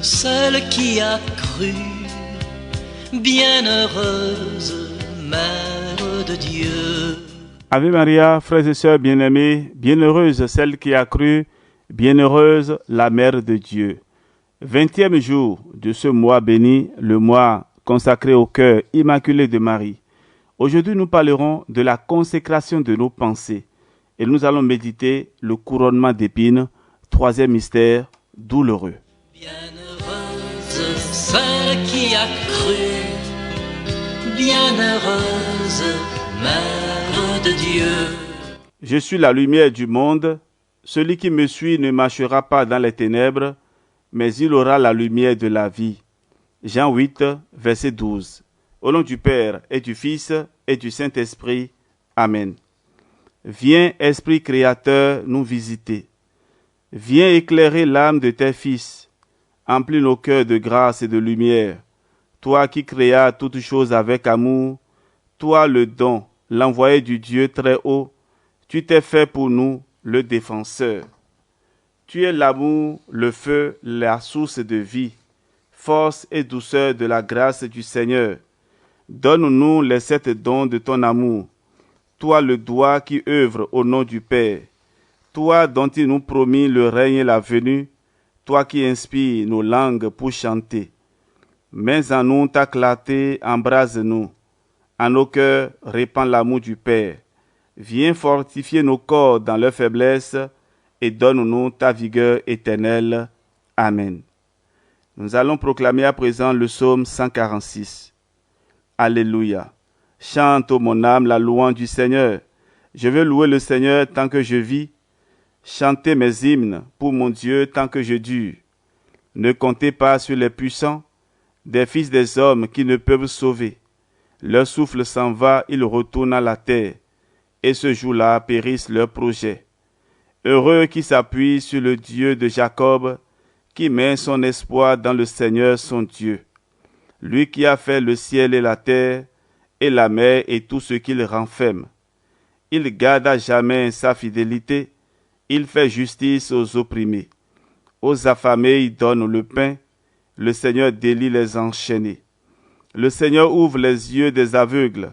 celle qui a cru, bienheureuse Mère de Dieu. Ave Maria, frères et sœurs bien-aimés, bienheureuse celle qui a cru, bienheureuse la Mère de Dieu. 20e jour de ce mois béni, le mois consacré au cœur immaculé de Marie. Aujourd'hui, nous parlerons de la consécration de nos pensées et nous allons méditer le couronnement d'épines, troisième mystère douloureux. Bienheureuse celle qui a cru, bienheureuse Mère de Dieu. Je suis la lumière du monde. Celui qui me suit ne marchera pas dans les ténèbres, mais il aura la lumière de la vie. Jean 8, verset 12. Au nom du Père et du Fils et du Saint-Esprit. Amen. Viens, Esprit Créateur, nous visiter. Viens éclairer l'âme de tes fils. Emplis nos cœurs de grâce et de lumière. Toi qui créas toutes choses avec amour, toi le don, l'envoyé du Dieu très haut, tu t'es fait pour nous le défenseur. Tu es l'amour, le feu, la source de vie, force et douceur de la grâce du Seigneur. Donne-nous les 7 dons de ton amour. Toi le doigt qui œuvre au nom du Père. Toi dont il nous promit le règne et la venue. Toi qui inspires nos langues pour chanter. Mets en nous ta clarté, embrase-nous. En nos cœurs, répand l'amour du Père. Viens fortifier nos corps dans leur faiblesse et donne-nous ta vigueur éternelle. Amen. Nous allons proclamer à présent le psaume 146. Alléluia. Chante, ô mon âme, la louange du Seigneur. Je veux louer le Seigneur tant que je vis. Chantez mes hymnes pour mon Dieu tant que je dure. Ne comptez pas sur les puissants, des fils des hommes qui ne peuvent sauver. Leur souffle s'en va, ils retournent à la terre, et ce jour-là périssent leurs projets. Heureux qui s'appuie sur le Dieu de Jacob, qui met son espoir dans le Seigneur son Dieu. Lui qui a fait le ciel et la terre, et la mer et tout ce qu'il renferme. Il garde à jamais sa fidélité, il fait justice aux opprimés. Aux affamés il donne le pain, le Seigneur délie les enchaînés. Le Seigneur ouvre les yeux des aveugles,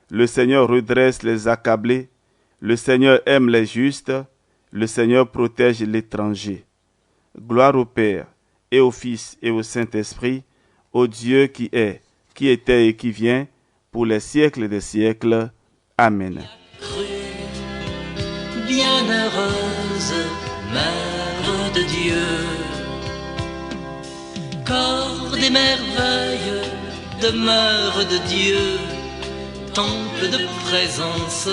le Seigneur redresse les accablés, le Seigneur aime les justes, le Seigneur protège l'étranger. Gloire au Père, et au Fils, et au Saint-Esprit, au Dieu qui est, qui était et qui vient, pour les siècles des siècles. Amen. Bienheureuse Mère de Dieu. Corps des merveilles, demeure de Dieu, temple de présence,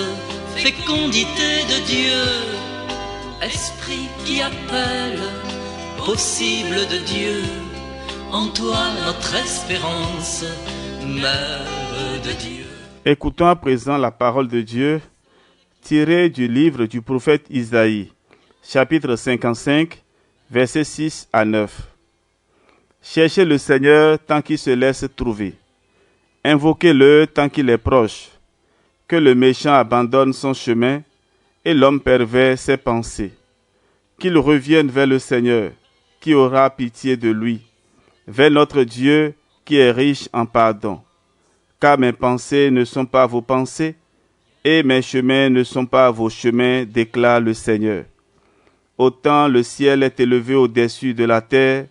fécondité de Dieu, esprit qui appelle, possible de Dieu, en toi notre espérance, Mère de Dieu. Écoutons à présent la parole de Dieu tirée du livre du prophète Isaïe, chapitre 55, versets 6 à 9. Cherchez le Seigneur tant qu'il se laisse trouver. Invoquez-le tant qu'il est proche. Que le méchant abandonne son chemin et l'homme pervers ses pensées. Qu'il revienne vers le Seigneur, qui aura pitié de lui, vers notre Dieu qui est riche en pardon. Car mes pensées ne sont pas vos pensées, et mes chemins ne sont pas vos chemins, déclare le Seigneur. Autant le ciel est élevé au-dessus de la terre,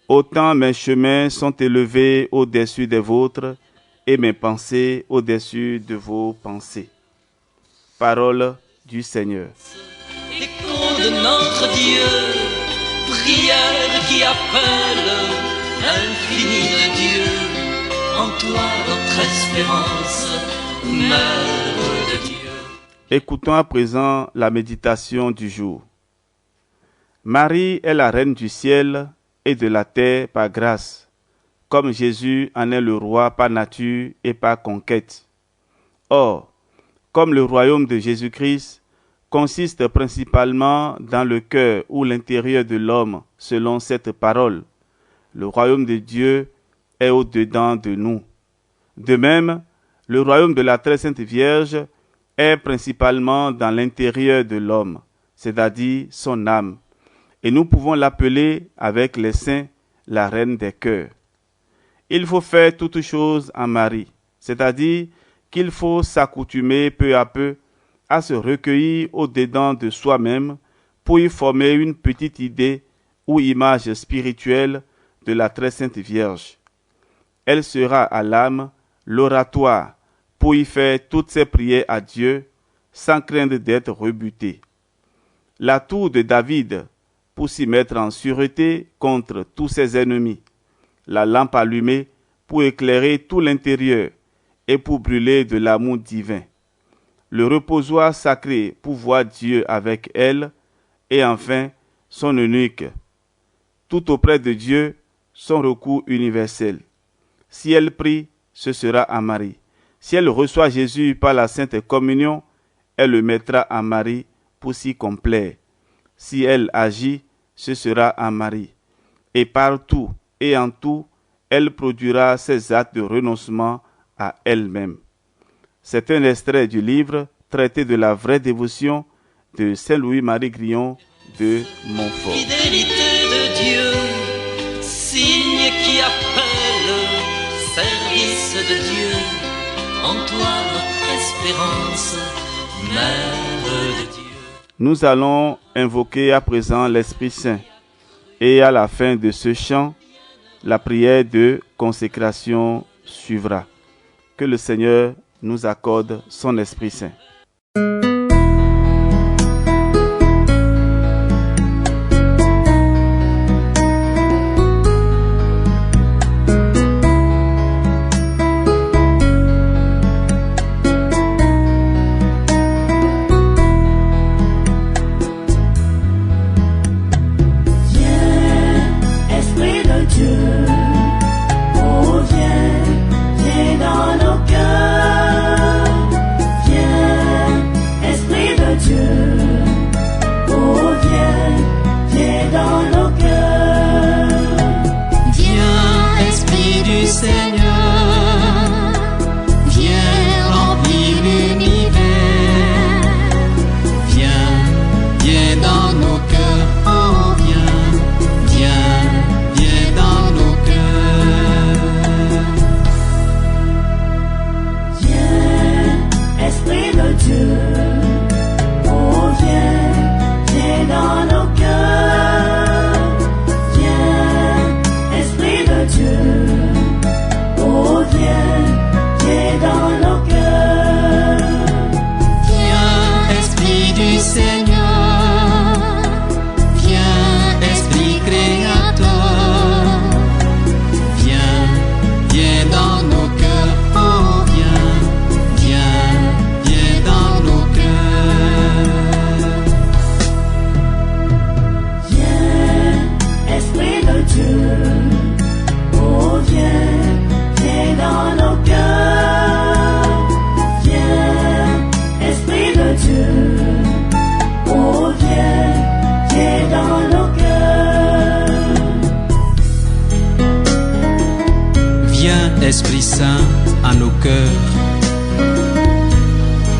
autant mes chemins sont élevés au-dessus des vôtres, et mes pensées au-dessus de vos pensées. Parole du Seigneur. Écho de notre Dieu, prière qui appelle, infini de Dieu, en toi notre espérance, Mère de Dieu. Écoutons à présent la méditation du jour. Marie est la reine du ciel et de la terre par grâce, comme Jésus en est le roi par nature et par conquête. Or, comme le royaume de Jésus-Christ consiste principalement dans le cœur ou l'intérieur de l'homme, selon cette parole, le royaume de Dieu est au-dedans de nous. De même, le royaume de la très sainte Vierge est principalement dans l'intérieur de l'homme, c'est-à-dire son âme. Et nous pouvons l'appeler avec les saints la reine des cœurs. Il faut faire toutes choses en Marie, c'est-à-dire qu'il faut s'accoutumer peu à peu à se recueillir au-dedans de soi-même pour y former une petite idée ou image spirituelle de la très sainte Vierge. Elle sera à l'âme l'oratoire pour y faire toutes ses prières à Dieu sans craindre d'être rebuté. La tour de David pour s'y mettre en sûreté contre tous ses ennemis. La lampe allumée pour éclairer tout l'intérieur et pour brûler de l'amour divin. Le reposoir sacré pour voir Dieu avec elle et enfin son eunuque. Tout auprès de Dieu, son recours universel. Si elle prie, ce sera à Marie. Si elle reçoit Jésus par la Sainte Communion, elle le mettra à Marie pour s'y complaire. Si elle agit, ce sera à Marie. Et partout et en tout, elle produira ses actes de renoncement à elle-même. C'est un extrait du livre Traité de la vraie dévotion de Saint Louis-Marie Grillon de Montfort. Fidélité de Dieu, signe qui appelle, service de Dieu, en toi notre espérance, Mère de Dieu. Nous allons invoquer à présent l'Esprit Saint et à la fin de ce chant, la prière de consécration suivra. Que le Seigneur nous accorde son Esprit Saint. Esprit Saint à nos cœurs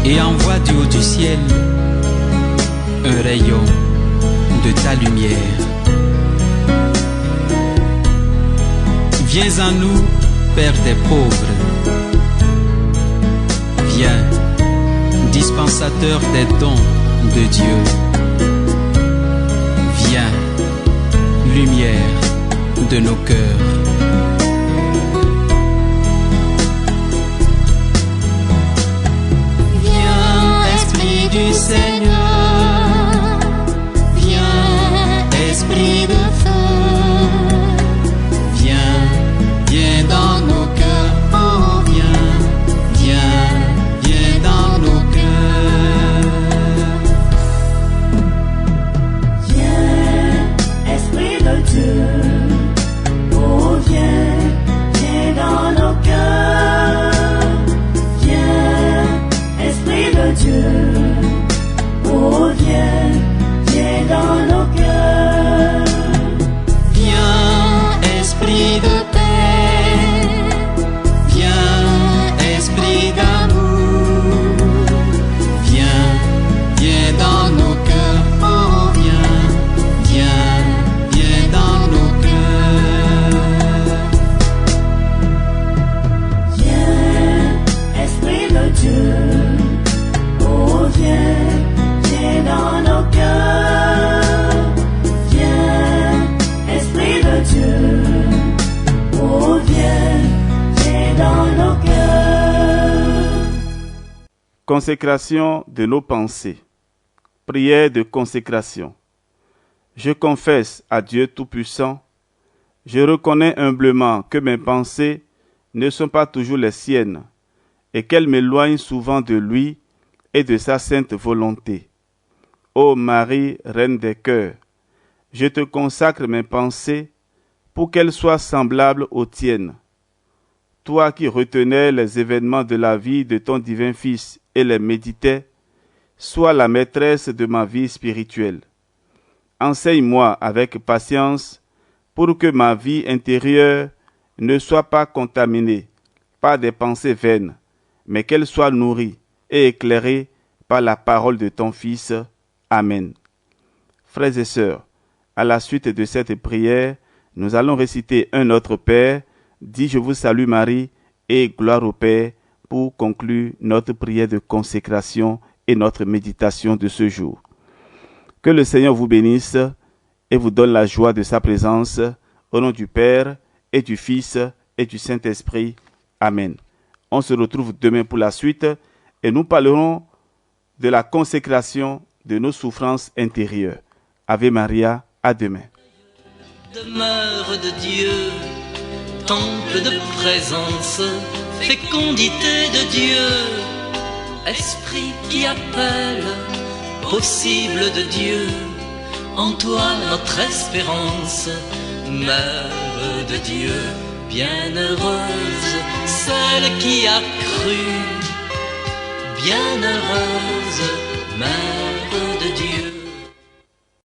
et envoie du haut du ciel un rayon de ta lumière. Viens en nous, Père des pauvres. Viens, dispensateur des dons de Dieu. Viens, lumière de nos cœurs. Du Seigneur, viens, Esprit de feu, viens, viens dans nos cœurs, oh viens, viens, viens dans nos cœurs. Viens, Esprit de Dieu, oh viens, viens dans nos cœurs, viens, Esprit de Dieu. Consécration de nos pensées. Prière de consécration. Je confesse à Dieu Tout-Puissant, je reconnais humblement que mes pensées ne sont pas toujours les siennes et qu'elles m'éloignent souvent de lui et de sa sainte volonté. Ô Marie, Reine des cœurs, je te consacre mes pensées pour qu'elles soient semblables aux tiennes. Toi qui retenais les événements de la vie de ton divin Fils et les méditais, sois la maîtresse de ma vie spirituelle. Enseigne-moi avec patience pour que ma vie intérieure ne soit pas contaminée par des pensées vaines, mais qu'elle soit nourrie et éclairée par la parole de ton Fils. Amen. Frères et sœurs, à la suite de cette prière, nous allons réciter un Notre Père, dit Je vous salue Marie et gloire au Père, pour conclure notre prière de consécration et notre méditation de ce jour. Que le Seigneur vous bénisse et vous donne la joie de sa présence, au nom du Père et du Fils et du Saint-Esprit. Amen. On se retrouve demain pour la suite et nous parlerons de la consécration de nos souffrances intérieures. Ave Maria, à demain. Demeure de Dieu, temple de présence, fécondité de Dieu, esprit qui appelle, possible de Dieu, en toi notre espérance, Mère de Dieu, bienheureuse, celle qui a cru, bienheureuse, Mère de Dieu.